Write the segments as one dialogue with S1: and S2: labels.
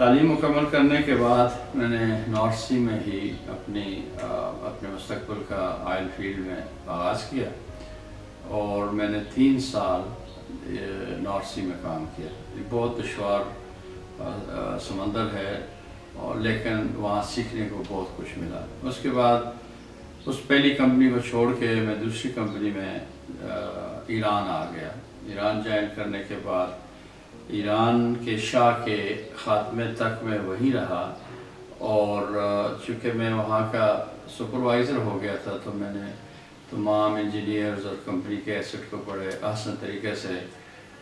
S1: تعلیم مکمل کرنے کے بعد میں نے نارتھ سی میں ہی اپنے مستقبل کا آئل فیلڈ میں آغاز کیا اور میں نے 3 سال نارتھ سی میں کام کیا. یہ بہت دشوار سمندر ہے اور لیکن وہاں سیکھنے کو بہت کچھ ملا. اس کے بعد اس پہلی کمپنی کو چھوڑ کے میں دوسری کمپنی میں ایران آ گیا. ایران جوائن کرنے کے بعد ایران کے شاہ کے خاتمے تک میں وہیں رہا اور چونکہ میں وہاں کا سپروائزر ہو گیا تھا تو میں نے تمام انجینئرز اور کمپنی کے ایسٹ کو بڑے آسان طریقے سے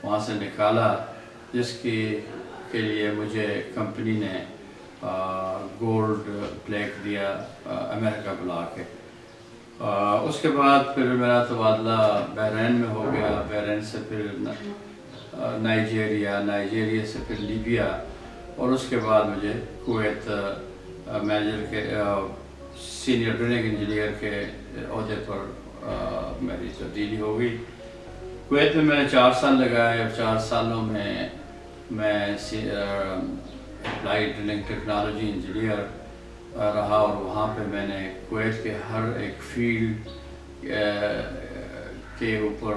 S1: وہاں سے نکالا جس کے لیے مجھے کمپنی نے گولڈ پلیک دیا امریکہ بلا کے. اس کے بعد پھر میرا تبادلہ بحرین میں ہو گیا. بحرین سے پھر نائجیریا سے پھر لیبیا اور اس کے بعد مجھے کویت مینیجر کے سینئر ڈرلنگ انجینئر کے عہدے پر میری تبدیلی ہو گئی. کویت میں نے 4 سال لگائے اور 4 سالوں میں اپلائی ڈرلنگ ٹیکنالوجی انجینئر رہا اور وہاں پہ میں نے کویت کے ہر ایک فیلڈ کے اوپر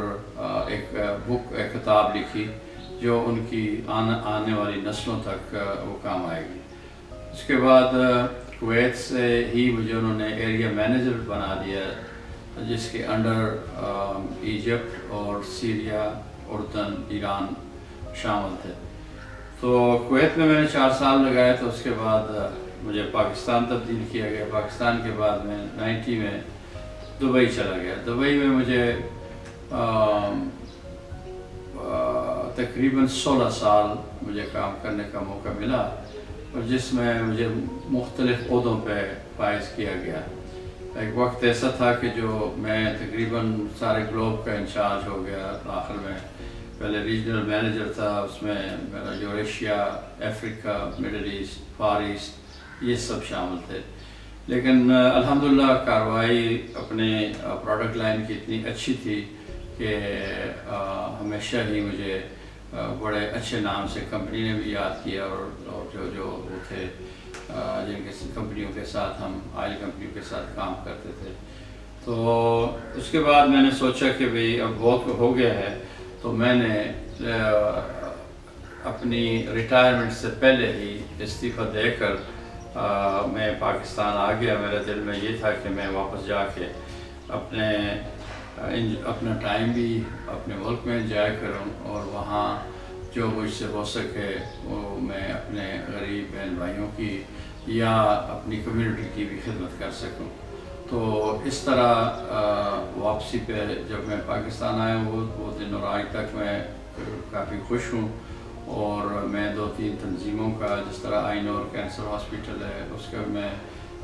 S1: ایک کتاب لکھی جو ان کی آنے والی نسلوں تک وہ کام آئے گی. اس کے بعد کویت سے ہی مجھے انہوں نے ایریا مینیجر بنا دیا جس کے انڈر ایجپٹ اور سیریا اردن ایران شامل تھے. تو کویت میں نے 4 سال لگائے تو اس کے بعد مجھے پاکستان تبدیل کیا گیا. پاکستان کے بعد میں 90 میں دبئی چلا گیا. دبئی میں مجھے تقریباً 16 سال مجھے کام کرنے کا موقع ملا اور جس میں مجھے مختلف عہدوں پہ فائز کیا گیا. ایک وقت ایسا تھا کہ جو میں تقریباً سارے گلوب کا انچارج ہو گیا. آخر میں پہلے ریجنل مینیجر تھا, اس میں میرا یوریشیا, افریقہ, مڈل ایسٹ, فار ایسٹ یہ سب شامل تھے. لیکن الحمدللہ کارروائی اپنے پروڈکٹ لائن کی اتنی اچھی تھی کہ ہمیشہ ہی مجھے بڑے اچھے نام سے کمپنی نے بھی یاد کیا اور جو وہ تھے جن کے کمپنیوں کے ساتھ ہم آئل کمپنیوں کے ساتھ کام کرتے تھے. تو اس کے بعد میں نے سوچا کہ بھئی اب بہت ہو گیا ہے تو میں نے اپنی ریٹائرمنٹ سے پہلے ہی استعفیٰ دے کر میں پاکستان آ گیا. میرے دل میں یہ تھا کہ میں واپس جا کے اپنا ٹائم بھی اپنے ملک میں انجوائے کروں اور وہاں جو مجھ سے ہو سکے وہ میں اپنے غریب بہن بھائیوں کی یا اپنی کمیونٹی کی بھی خدمت کر سکوں. تو اس طرح واپسی پہ جب میں پاکستان آیا وہ دن اور آج تک میں کافی خوش ہوں اور میں 2-3 تنظیموں کا جس طرح آئی نور کینسر ہاسپیٹل ہے اس کا میں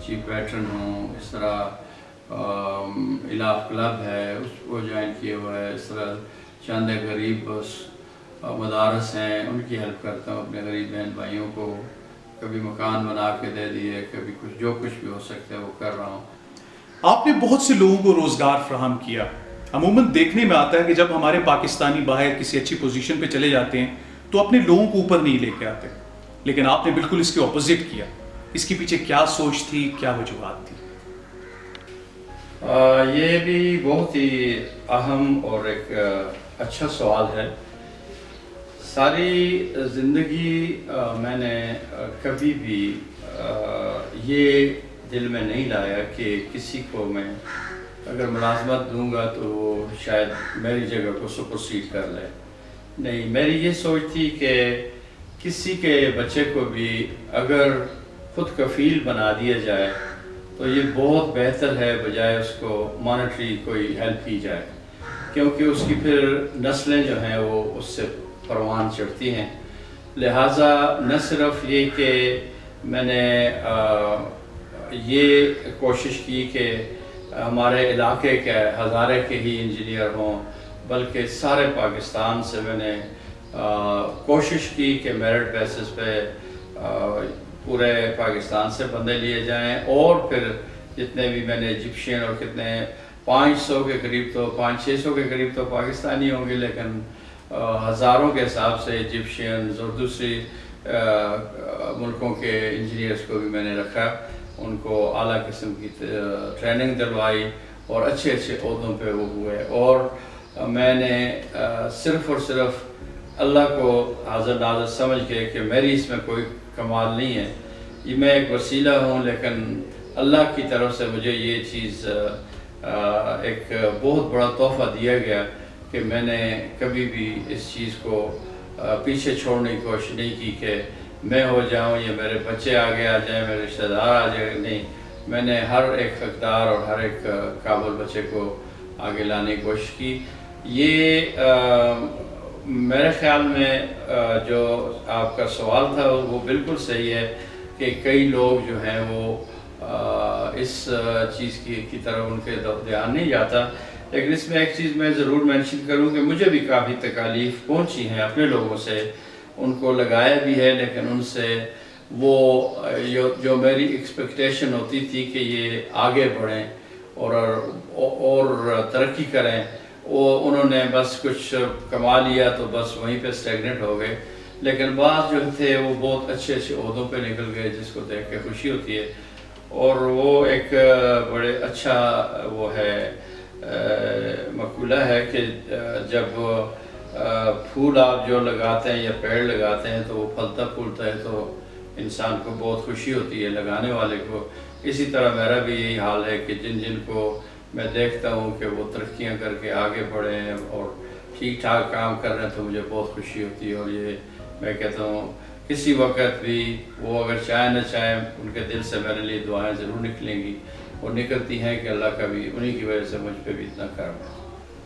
S1: چیف پیٹرن ہوں. اس طرح الاف کلب ہے اس کو جوائن کیے ہوا ہے. اس طرح چند غریب مدارس ہیں ان کی ہیلپ کرتا ہوں. اپنے غریب بہن بھائیوں کو کبھی مکان بنا کے دے دیے, کبھی جو کچھ بھی ہو سکتا ہے وہ کر رہا ہوں.
S2: آپ نے بہت سے لوگوں کو روزگار فراہم کیا. عموماً دیکھنے میں آتا ہے کہ جب ہمارے پاکستانی باہر کسی اچھی پوزیشن پہ چلے جاتے ہیں تو اپنے لوگوں کو اوپر نہیں لے کے آتے, لیکن آپ نے بالکل اس کے اپوزٹ کیا. اس کے پیچھے کیا سوچ تھی, کیا وجوہات تھی؟
S1: یہ بھی بہت ہی اہم اور ایک اچھا سوال ہے. ساری زندگی میں نے کبھی بھی یہ دل میں نہیں لایا کہ کسی کو میں اگر ملازمت دوں گا تو وہ شاید میری جگہ کو سپرسیڈ کر لے. نہیں, میری یہ سوچ تھی کہ کسی کے بچے کو بھی اگر خود کفیل بنا دیا جائے تو یہ بہت بہتر ہے بجائے اس کو مانیٹری کوئی ہیلپ کی جائے, کیونکہ اس کی پھر نسلیں جو ہیں وہ اس سے پروان چڑھتی ہیں. لہٰذا نہ صرف یہ کہ میں نے یہ کوشش کی کہ ہمارے علاقے کے ہزارے کے ہی انجینئر ہوں, بلکہ سارے پاکستان سے میں نے کوشش کی کہ میرٹ بیسس پہ پورے پاکستان سے بندے لیے جائیں اور پھر جتنے بھی میں نے ایجپشین اور کتنے 500 کے قریب تو 500-600 کے قریب تو پاکستانی ہوں گے, لیکن ہزاروں کے حساب سے ایجپشینز اور دوسری ملکوں کے انجینئرس کو بھی میں نے رکھا، ان کو اعلیٰ قسم کی ٹریننگ دلوائی اور اچھے عہدوں پہ وہ ہوئے، اور میں نے صرف اور صرف اللہ کو حاضر ناظر سمجھ کے کہ میری اس میں کوئی کمال نہیں ہے، یہ میں ایک وسیلہ ہوں، لیکن اللہ کی طرف سے مجھے یہ چیز ایک بہت بڑا تحفہ دیا گیا کہ میں نے کبھی بھی اس چیز کو پیچھے چھوڑنے کی کوشش نہیں کی کہ میں ہو جاؤں یا میرے بچے آگے آ جائیں، میرے رشتہ دار آ جائیں، نہیں، میں نے ہر ایک حقدار اور ہر ایک قابل بچے کو آگے لانے کی کوشش کی۔ یہ میرے خیال میں جو آپ کا سوال تھا وہ بالکل صحیح ہے کہ کئی لوگ جو ہیں وہ اس چیز کی طرف ان کے دھیان نہیں جاتا، لیکن اس میں ایک چیز میں ضرور مینشن کروں کہ مجھے بھی کافی تکالیف پہنچی ہیں اپنے لوگوں سے، ان کو لگایا بھی ہے، لیکن ان سے وہ جو میری ایکسپیکٹیشن ہوتی تھی کہ یہ آگے بڑھیں اور ترقی کریں، وہ انہوں نے بس کچھ کما لیا تو بس وہیں پہ اسٹیگنٹ ہو گئے، لیکن بعض جو تھے وہ بہت اچھے عہدوں پہ نکل گئے، جس کو دیکھ کے خوشی ہوتی ہے، اور وہ ایک بڑے اچھا وہ ہے مقولہ ہے کہ جب پھول آپ جو لگاتے ہیں یا پیڑ لگاتے ہیں تو وہ پھلتا پھولتا ہے تو انسان کو بہت خوشی ہوتی ہے، لگانے والے کو۔ اسی طرح میرا بھی یہی حال ہے کہ جن کو میں دیکھتا ہوں کہ وہ ترقیاں کر کے آگے بڑھے ہیں اور ٹھیک ٹھاک کام کر رہے ہیں تو مجھے بہت خوشی ہوتی ہے، اور یہ میں کہتا ہوں کسی وقت بھی وہ اگر چاہیں نہ چاہیں ان کے دل سے میرے لیے دعائیں ضرور نکلیں گی، اور نکلتی ہیں کہ اللہ کا بھی انہی کی وجہ سے مجھ پہ بھی اتنا کرم ہے۔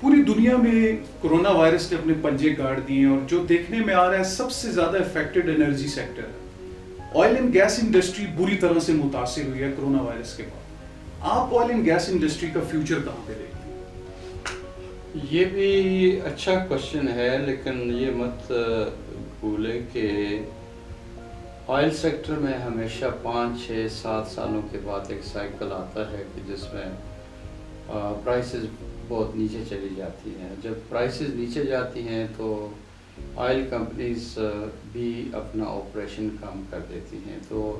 S2: پوری دنیا میں کرونا وائرس نے اپنے پنجے گاڑ دیے ہیں، اور جو دیکھنے میں آ رہا ہے سب سے زیادہ افیکٹڈ انرجی سیکٹر ہے۔ آئل اینڈ گیس انڈسٹری بری طرح سے متاثر ہوئی ہے کرونا وائرس کے بعد۔ آپ آئل اینڈ گیس انڈسٹری کا فیوچر کہاں پہ دیکھتے ہیں؟
S1: یہ بھی اچھا کوشچن ہے، لیکن یہ مت بھولیں کہ آئل سیکٹر میں ہمیشہ 5 6 7 سالوں کے بعد ایک سائیکل آتا ہے کہ جس میں پرائسز بہت نیچے چلی جاتی ہیں۔ جب پرائسز نیچے جاتی ہیں تو آئل کمپنیز بھی اپنا آپریشن کم کر دیتی ہیں، تو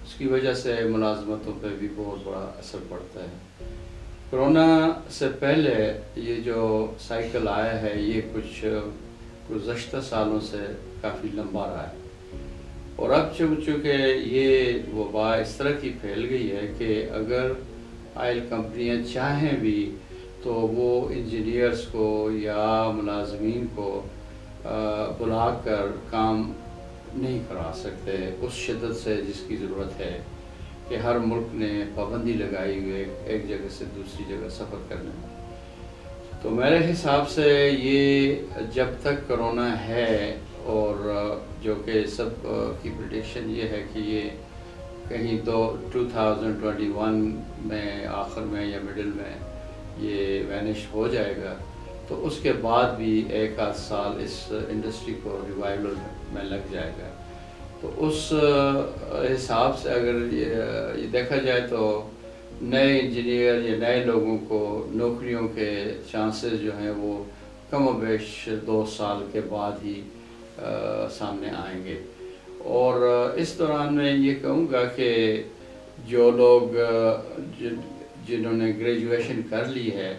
S1: اس کی وجہ سے ملازمتوں پہ بھی بہت بڑا اثر پڑتا ہے۔ کرونا سے پہلے یہ جو سائیکل آیا ہے یہ کچھ گزشتہ سالوں سے کافی لمبا رہا ہے، اور اب چونکہ یہ وبا اس طرح کی پھیل گئی ہے کہ اگر آئل کمپنیاں چاہیں بھی تو وہ انجینئرز کو یا ملازمین کو بلا کر کام نہیں کرا سکتے اس شدت سے جس کی ضرورت ہے، کہ ہر ملک نے پابندی لگائی ہوئی ایک جگہ سے دوسری جگہ سفر کرنے میں۔ تو میرے حساب سے یہ جب تک کرونا ہے، اور جو کہ سب کی پریڈکشن یہ ہے کہ یہ کہیں 2021 میں آخر میں یا مڈل میں یہ وینش ہو جائے گا، تو اس کے بعد بھی 1 آدھ سال اس انڈسٹری کو ریوائول میں لگ جائے گا۔ تو اس حساب سے اگر یہ دیکھا جائے تو نئے انجینئر یا نئے لوگوں کو نوکریوں کے چانسز جو ہیں وہ کم و بیش 2 سال کے بعد ہی سامنے آئیں گے۔ اور اس دوران میں یہ کہوں گا کہ جو لوگ جنہوں نے گریجویشن کر لی ہے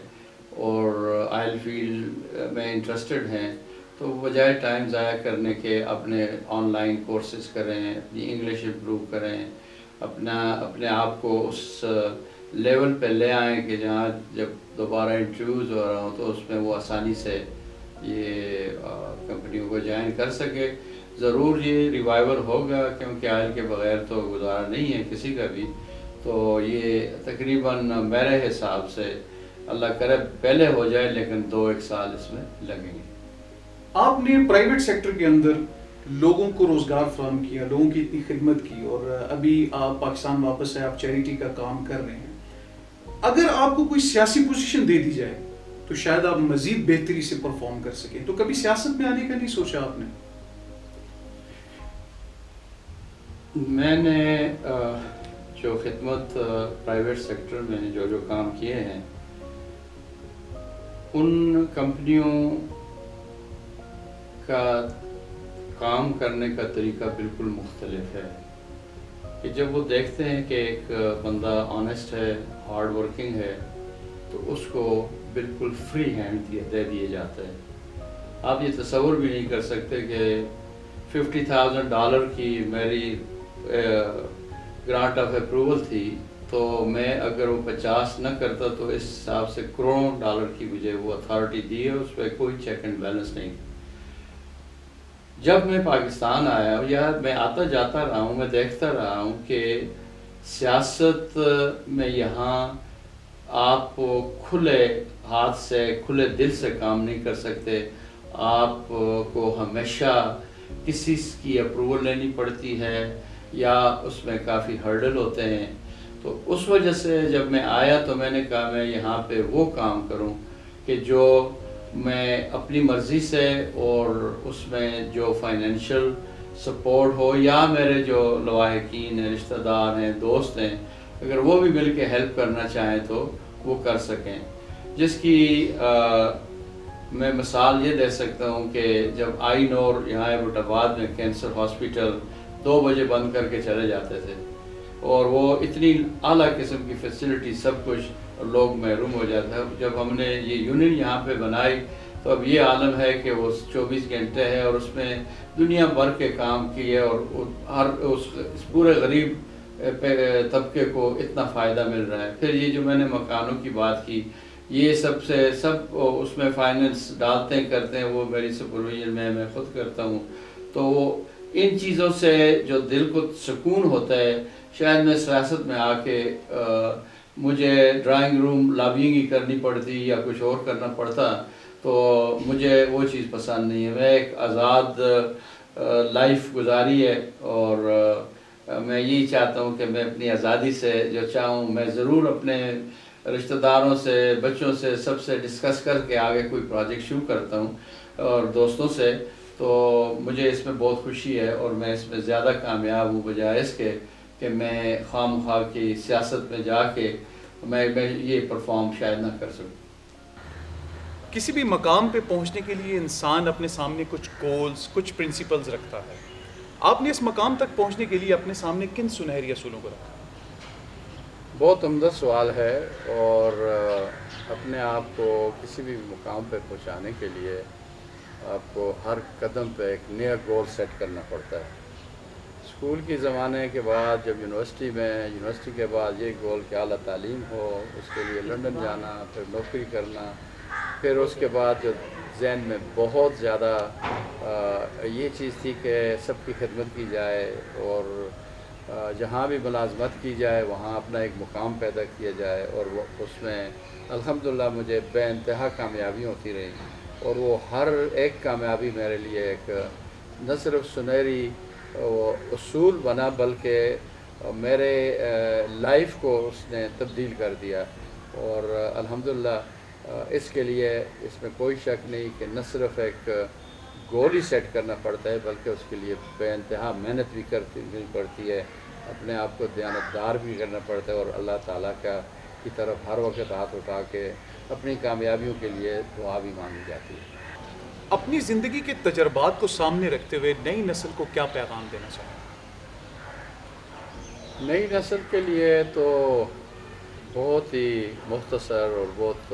S1: اور آئل فیلڈ میں انٹرسٹڈ ہیں، تو بجائے ٹائم ضائع کرنے کے اپنے آن لائن کورسز کریں، اپنی انگلش امپروو کریں، اپنے آپ کو اس لیول پہ لے آئیں کہ جہاں جب دوبارہ انٹرویوز ہو رہا ہوں تو اس میں وہ آسانی سے یہ کمپنیوں کو جوائن کر سکے۔ ضرور یہ ریوائول ہوگا، کیونکہ آئل کے بغیر تو گزارا نہیں ہے کسی کا بھی، تو یہ تقریباً میرے حساب سے اللہ کرے پہلے ہو جائے، لیکن 2-1 سال اس میں لگیں گے۔
S2: آپ نے پرائیویٹ سیکٹر کے اندر لوگوں کو روزگار فراہم کیا، لوگوں کی اتنی خدمت کی، اور ابھی آپ پاکستان واپس آئے، آپ چیریٹی کا کام کر رہے ہیں۔ اگر آپ کو کوئی سیاسی پوزیشن دے دی جائے تو شاید آپ مزید بہتری سے پرفارم کر سکیں، تو کبھی سیاست میں آنے کا نہیں سوچا آپ نے؟
S1: میں نے جو خدمت پرائیویٹ سیکٹر میں جو کام کیے ہیں، ان کمپنیوں کا کام کرنے کا طریقہ بالکل مختلف ہے کہ جب وہ دیکھتے ہیں کہ ایک بندہ آنیسٹ ہے، ہارڈ ورکنگ ہے، تو اس کو بالکل فری ہینڈ دے دیے جاتا ہے۔ آپ یہ تصور بھی نہیں کر سکتے کہ $50,000 کی میری گرانٹ آف اپروول تھی، تو میں اگر وہ 50 نہ کرتا تو اس حساب سے کروڑوں ڈالر کی مجھے وہ اتھارٹی دی ہے، اس پہ کوئی چیک اینڈ بیلنس نہیں۔ جب میں پاکستان آیا، یا میں آتا جاتا رہا ہوں، میں دیکھتا رہا ہوں کہ سیاست میں یہاں آپ کھلے ہاتھ سے، کھلے دل سے کام نہیں کر سکتے، آپ کو ہمیشہ کسی کی اپروول لینی پڑتی ہے یا اس میں کافی ہرڈل ہوتے ہیں۔ تو اس وجہ سے جب میں آیا تو میں نے کہا میں یہاں پہ وہ کام کروں کہ جو میں اپنی مرضی سے، اور اس میں جو فائنینشیل سپورٹ ہو، یا میرے جو لواحقین ہیں، رشتہ دار ہیں، دوست ہیں، اگر وہ بھی مل کے ہیلپ کرنا چاہیں تو وہ کر سکیں۔ جس کی میں مثال یہ دے سکتا ہوں کہ جب آئی نور یہاں ایبٹ آباد میں کینسر ہاسپیٹل 2 بجے بند کر کے چلے جاتے تھے، اور وہ اتنی اعلیٰ قسم کی فیسلٹی سب کچھ، اور لوگ محروم ہو جاتے ہیں۔ جب ہم نے یہ یونین یہاں پہ بنائی تو اب یہ عالم ہے کہ وہ 24 گھنٹے ہے، اور اس میں دنیا بھر کے کام کیے، اور ہر اس پورے غریب طبقے کو اتنا فائدہ مل رہا ہے۔ پھر یہ جو میں نے مکانوں کی بات کی، یہ سب اس میں فائننس ڈالتے ہیں، کرتے ہیں، وہ میری سپرویژن میں خود کرتا ہوں۔ تو ان چیزوں سے جو دل کو سکون ہوتا ہے، شاید میں سیاست میں آ کے مجھے ڈرائنگ روم لابینگ ہی کرنی پڑتی یا کچھ اور کرنا پڑتا، تو مجھے وہ چیز پسند نہیں ہے۔ میں ایک آزاد لائف گزاری ہے، اور میں یہی چاہتا ہوں کہ میں اپنی آزادی سے جو چاہوں، میں ضرور اپنے رشتہ داروں سے، بچوں سے، سب سے ڈسکس کر کے آگے کوئی پروجیکٹ شروع کرتا ہوں، اور دوستوں سے۔ تو مجھے اس میں بہت خوشی ہے، اور میں اس میں زیادہ کامیاب ہوں بجائے اس کے کہ میں خواہ مخواہ کی سیاست میں جا کے میں یہ پرفارم شاید نہ کر سکوں۔
S2: کسی بھی مقام پہ پہنچنے کے لیے انسان اپنے سامنے کچھ گولز، کچھ پرنسپلز رکھتا ہے۔ آپ نے اس مقام تک پہنچنے کے لیے اپنے سامنے کن سنہری اصولوں کو رکھا؟
S1: بہت عمدہ سوال ہے، اور اپنے آپ کو کسی بھی مقام پہ پہنچانے کے لیے آپ کو ہر قدم پہ ایک نیا گول سیٹ کرنا پڑتا ہے۔ اسکول کے زمانے کے بعد جب یونیورسٹی کے بعد یہ گول کہ اعلیٰ تعلیم ہو، اس کے لیے لنڈن جانا، پھر نوکری کرنا، پھر اس کے بعد جو ذہن میں بہت زیادہ یہ چیز تھی کہ سب کی خدمت کی جائے، اور جہاں بھی ملازمت کی جائے وہاں اپنا ایک مقام پیدا کیا جائے، اور وہ اس میں الحمدللہ مجھے بے انتہا کامیابی ہوتی رہی، اور وہ ہر ایک کامیابی میرے لیے ایک نہ صرف سنہری اصول بنا، بلکہ میرے لائف کو اس نے تبدیل کر دیا۔ اور الحمدللہ اس کے لیے اس میں کوئی شک نہیں کہ نہ صرف ایک گول ہی سیٹ کرنا پڑتا ہے، بلکہ اس کے لیے بے انتہا محنت بھی کرنی پڑتی ہے، اپنے آپ کو دیانتدار بھی کرنا پڑتا ہے، اور اللہ تعالیٰ کی طرف ہر وقت ہاتھ اٹھا کے اپنی کامیابیوں کے لیے دعا بھی مانگی جاتی ہے۔
S2: اپنی زندگی کے تجربات کو سامنے رکھتے ہوئے نئی نسل کو کیا پیغام دینا چاہیں؟
S1: نئی نسل کے لیے تو بہت ہی مختصر اور بہت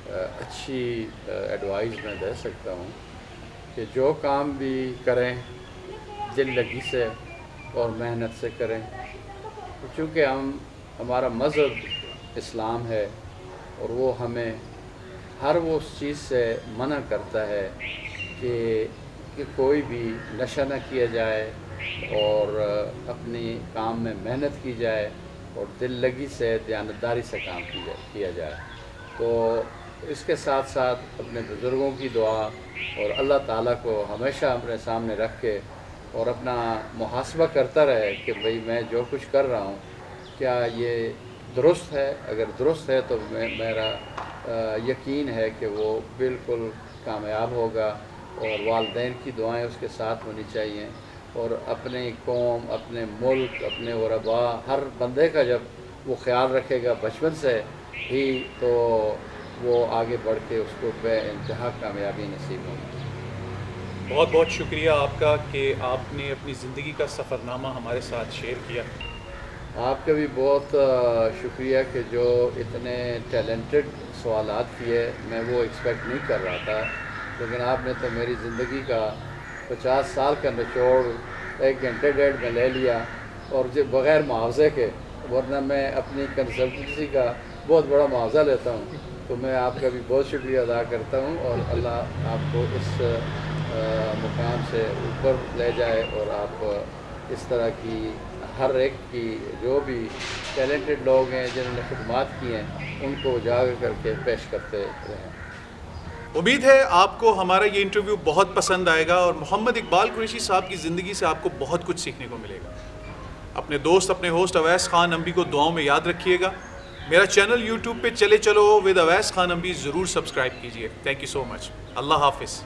S1: اچھی ایڈوائز میں دے سکتا ہوں کہ جو کام بھی کریں دل لگی سے اور محنت سے کریں، چونکہ ہمارا مذہب اسلام ہے، اور وہ ہمیں ہر وہ چیز سے منع کرتا ہے کہ کوئی بھی نشہ نہ کیا جائے، اور اپنی کام میں محنت کی جائے، اور دل لگی سے، دیانتداری سے کام کیا جائے۔ تو اس کے ساتھ ساتھ اپنے بزرگوں کی دعا اور اللہ تعالیٰ کو ہمیشہ اپنے سامنے رکھ کے، اور اپنا محاسبہ کرتا رہے کہ بھئی میں جو کچھ کر رہا ہوں کیا یہ درست ہے؟ اگر درست ہے تو میرا یقین ہے کہ وہ بالکل کامیاب ہوگا، اور والدین کی دعائیں اس کے ساتھ ہونی چاہیے، اور اپنی قوم، اپنے ملک، اپنے غرباء، ہر بندے کا جب وہ خیال رکھے گا بچپن سے ہی، تو وہ آگے بڑھ کے اس کو بے انتہا کامیابی نصیب ہوگی۔
S2: بہت بہت شکریہ آپ کا کہ آپ نے اپنی زندگی کا سفر نامہ ہمارے ساتھ شیئر کیا.
S3: آپ کا بھی بہت شکریہ کہ جو اتنے ٹیلنٹڈ سوالات کیے، میں وہ ایکسپیکٹ نہیں کر رہا تھا، لیکن آپ نے تو میری زندگی کا 50 سال کا نچوڑ 1 گھنٹے 1.5 میں لے لیا، اور جو بغیر معاوضے کے، ورنہ میں اپنی کنسلٹنسی کا بہت بڑا معاوضہ لیتا ہوں. تو میں آپ کا بھی بہت شکریہ ادا کرتا ہوں، اور اللہ آپ کو اس مقام سے اوپر لے جائے، اور آپ اس طرح کی ہر ایک کی جو بھی ٹیلنٹڈ لوگ ہیں جنہوں نے خدمات کی ہیں ان کو اجاگر کر کے پیش کرتے رہیں.
S2: امید ہے آپ کو ہمارا یہ انٹرویو بہت پسند آئے گا، اور محمد اقبال قریشی صاحب کی زندگی سے آپ کو بہت کچھ سیکھنے کو ملے گا. اپنے دوست، اپنے ہوسٹ اویس خان نمبی کو دعاؤں میں یاد رکھیے گا. میرا چینل یوٹیوب پہ چلے چلو ود اویس خان نمبی ضرور سبسکرائب کیجیے. تھینک یو سو مچ. اللہ حافظ.